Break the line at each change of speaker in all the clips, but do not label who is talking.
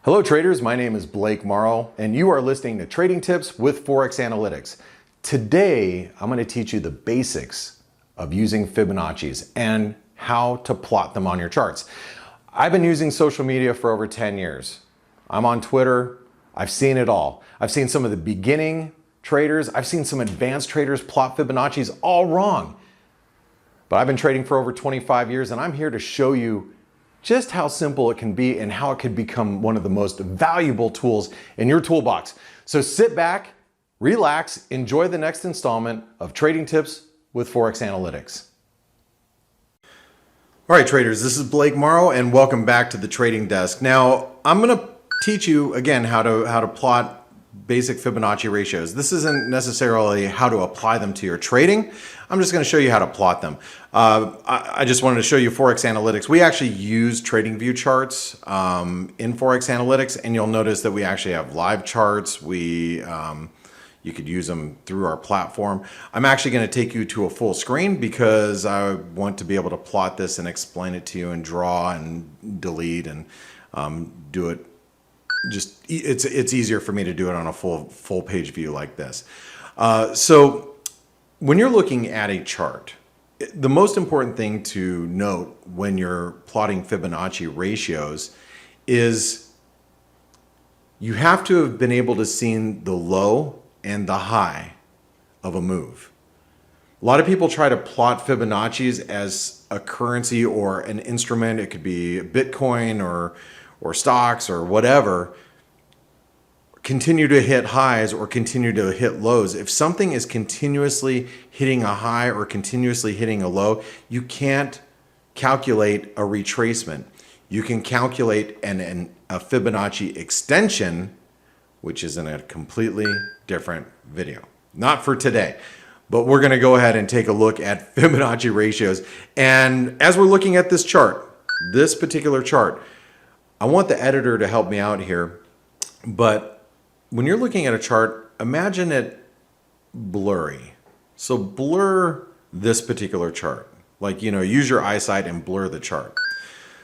Hello traders, my name is Blake Morrow and you are listening to Trading Tips with ForexAnalytix. Today, I'm going to teach you the basics of using Fibonacci's and how to plot them on your charts. I've been using social media for over 10 years. I'm on Twitter. I've seen it all. I've seen some of the beginning traders. I've seen some advanced traders plot Fibonacci's all wrong. But I've been trading for over 25 years and I'm here to show you just how simple it can be and how it could become one of the most valuable tools in your toolbox. So sit back, relax, enjoy the next installment of Trading Tips with ForexAnalytix. All right, traders, this is Blake Morrow and welcome back to the trading desk. Now, I'm going to teach you again how to plot basic Fibonacci ratios. This isn't necessarily how to apply them to your trading. I'm just going to show you how to plot them. I just wanted to show you ForexAnalytix. We actually use TradingView charts in ForexAnalytix, and you'll notice that we actually have live charts. You could use them through our platform. I'm actually going to take you to a full screen because I want to be able to plot this and explain it to you and draw and delete and do it. Just it's easier for me to do it on a full page view like this. So when you're looking at a chart, the most important thing to note when you're plotting Fibonacci ratios is you have to have been able to see the low and the high of a move. A lot of people try to plot Fibonacci's as a currency or an instrument. It could be Bitcoin or stocks or whatever, continue to hit highs or continue to hit lows. If something is continuously hitting a high or continuously hitting a low, you can't calculate a retracement. You can calculate a Fibonacci extension, which is in a completely different video. Not for today, but we're going to go ahead and take a look at Fibonacci ratios. And as we're looking at this chart, this particular chart, I want the editor to help me out here, but when you're looking at a chart, imagine it blurry. So blur this particular chart. Like, use your eyesight and blur the chart.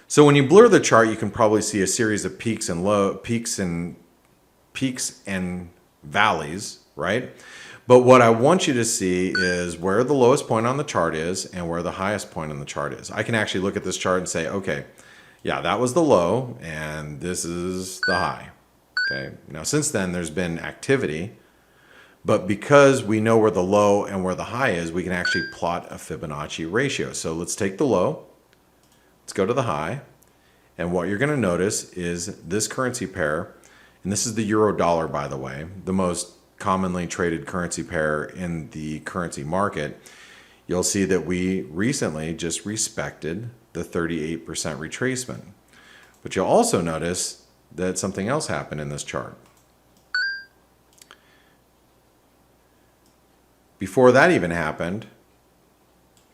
So when you blur the chart, you can probably see a series of peaks and valleys, right? But what I want you to see is where the lowest point on the chart is and where the highest point on the chart is. I can actually look at this chart and say, okay, yeah, that was the low, and this is the high. Okay. Now, since then, there's been activity, but because we know where the low and where the high is, we can actually plot a Fibonacci ratio. So let's take the low, let's go to the high, and what you're going to notice is this currency pair, and this is the euro dollar, by the way, the most commonly traded currency pair in the currency market. You'll see that we recently just respected the 38% retracement. But you'll also notice that something else happened in this chart. Before that even happened,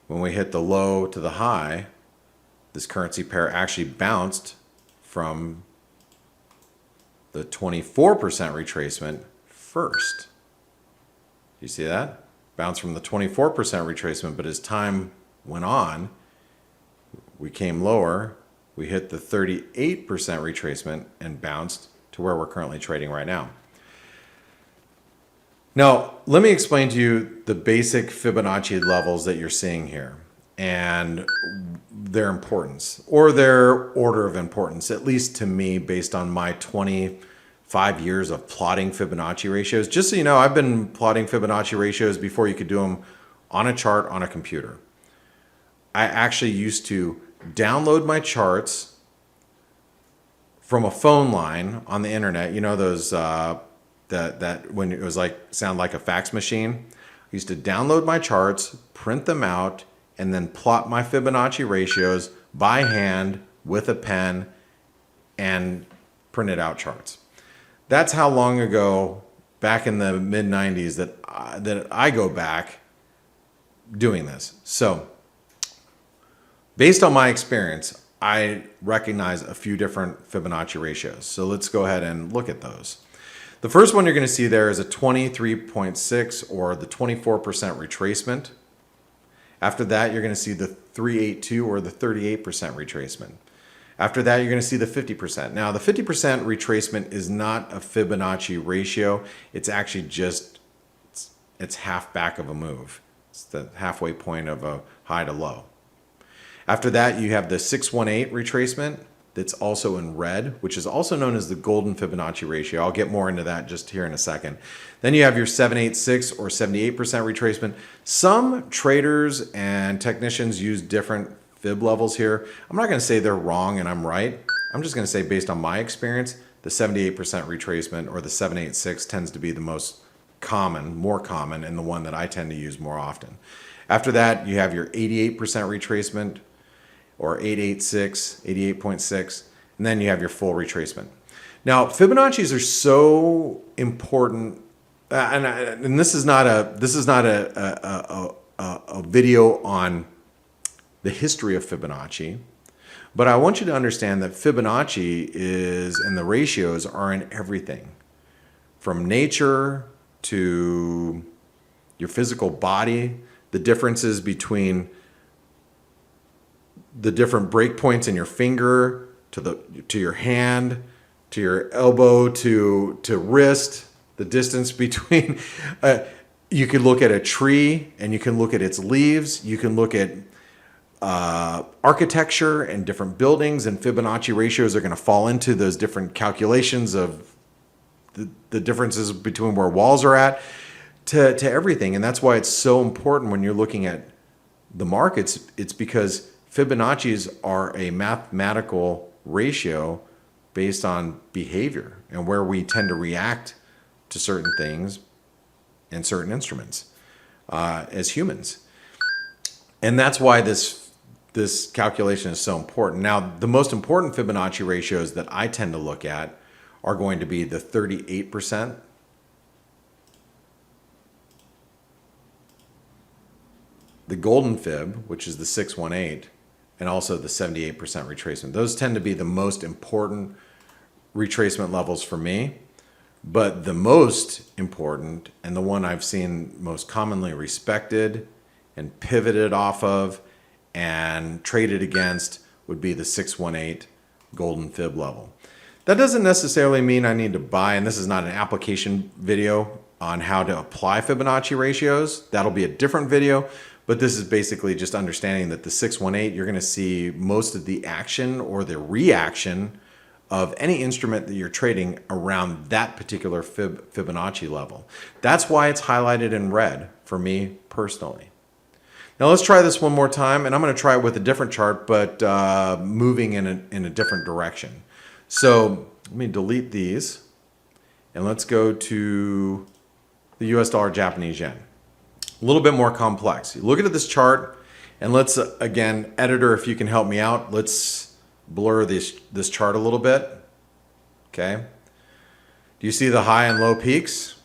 when we hit the low to the high, this currency pair actually bounced from the 24% retracement first. You see that? Bounced from the 24% retracement, but as time went on, we came lower, we hit the 38% retracement and bounced to where we're currently trading right now. Now, let me explain to you the basic Fibonacci levels that you're seeing here and their importance or their order of importance, at least to me, based on my 25 years of plotting Fibonacci ratios. Just so you know, I've been plotting Fibonacci ratios before you could do them on a chart on a computer. I actually used to download my charts from a phone line on the internet. You know those that when it was sound like a fax machine. I used to download my charts, print them out, and then plot my Fibonacci ratios by hand with a pen and printed out charts. That's how long ago, back in the mid-90s, that I go back doing this. So based on my experience, I recognize a few different Fibonacci ratios. So let's go ahead and look at those. The first one you're going to see there is a 23.6 or the 24% retracement. After that, you're going to see the 382 or the 38% retracement. After that, you're going to see the 50%. Now, the 50% retracement is not a Fibonacci ratio. It's actually just, it's half back of a move. It's the halfway point of a high to low. After that, you have the 618 retracement that's also in red, which is also known as the golden Fibonacci ratio. I'll get more into that just here in a second. Then you have your 786 or 78% retracement. Some traders and technicians use different fib levels here. I'm not going to say they're wrong and I'm right. I'm just going to say, based on my experience, the 78% retracement or the 786 tends to be the most common, more common, and the one that I tend to use more often. After that, you have your 88% retracement or 886, 88.6, and then you have your full retracement. Now, Fibonacci's are so important, and this is not a video on the history of Fibonacci, but I want you to understand that Fibonacci is, and the ratios are in everything, from nature to your physical body, the differences between the different break points in your finger to your hand, to your elbow, to wrist, the distance between. You could look at a tree and you can look at its leaves. You can look at architecture and different buildings, and Fibonacci ratios are going to fall into those different calculations of the differences between where walls are at to everything. And that's why it's so important when you're looking at the markets. It's because Fibonacci's are a mathematical ratio based on behavior and where we tend to react to certain things and certain instruments as humans. And that's why this calculation is so important. Now, the most important Fibonacci ratios that I tend to look at are going to be the 38%, the golden fib, which is the 618, and also the 78% retracement. Those tend to be the most important retracement levels for me. But the most important, and the one I've seen most commonly respected and pivoted off of and traded against, would be the 618 golden fib level. That doesn't necessarily mean I need to buy, and this is not an application video on how to apply Fibonacci ratios. That'll be a different video, but this is basically just understanding that the 618, you're going to see most of the action or the reaction of any instrument that you're trading around that particular Fibonacci level. That's why it's highlighted in red for me personally. Now let's try this one more time, and I'm going to try it with a different chart, but moving in a different direction. So let me delete these, and let's go to the US dollar Japanese yen. A little bit more complex. You look at this chart, and let's, again, editor, if you can help me out, let's blur this chart a little bit. Okay. Do you see the high and low peaks?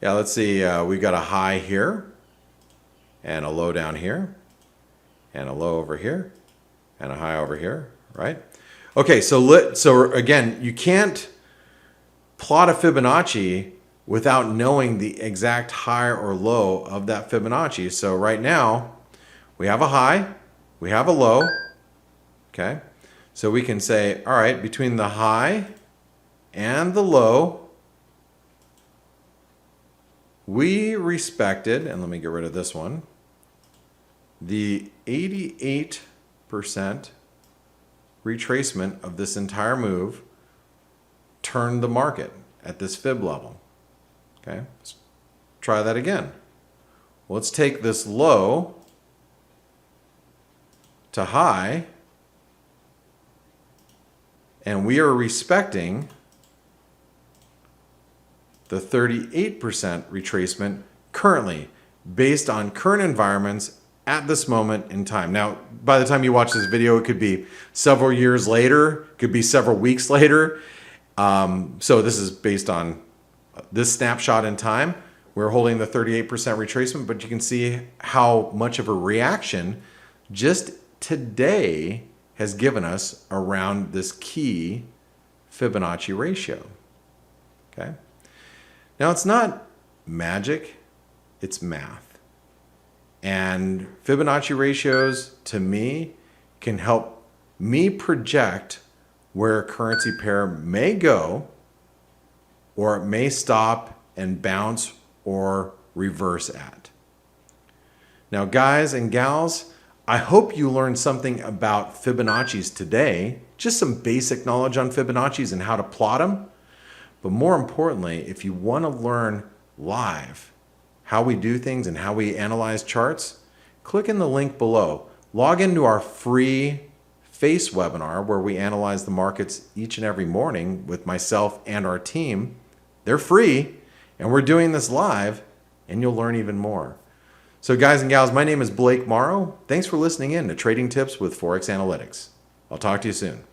Yeah, let's see. We've got a high here, and a low down here, and a low over here, and a high over here, right? Okay, so again, you can't plot a Fibonacci without knowing the exact high or low of that Fibonacci. So right now, we have a high, we have a low, okay? So we can say, all right, between the high and the low, we respected, and let me get rid of this one, the 88% retracement of this entire move turned the market at this fib level. Okay, let's try that again. Let's take this low to high, and we are respecting the 38% retracement currently based on current environments at this moment in time. Now, by the time you watch this video, it could be several years later, it could be several weeks later. So this is based on this snapshot in time. We're holding the 38% retracement, but you can see how much of a reaction just today has given us around this key Fibonacci ratio. Okay. Now, it's not magic, it's math. And Fibonacci ratios, to me, can help me project where a currency pair may go, or it may stop and bounce or reverse at. Now, guys and gals, I hope you learned something about Fibonacci's today, just some basic knowledge on Fibonacci's and how to plot them. But more importantly, if you want to learn live how we do things and how we analyze charts, click in the link below. Log into our free FACE webinar where we analyze the markets each and every morning with myself and our team. They're free, and we're doing this live, and you'll learn even more. So guys and gals, my name is Blake Morrow. Thanks for listening in to Trading Tips with ForexAnalytix. I'll talk to you soon.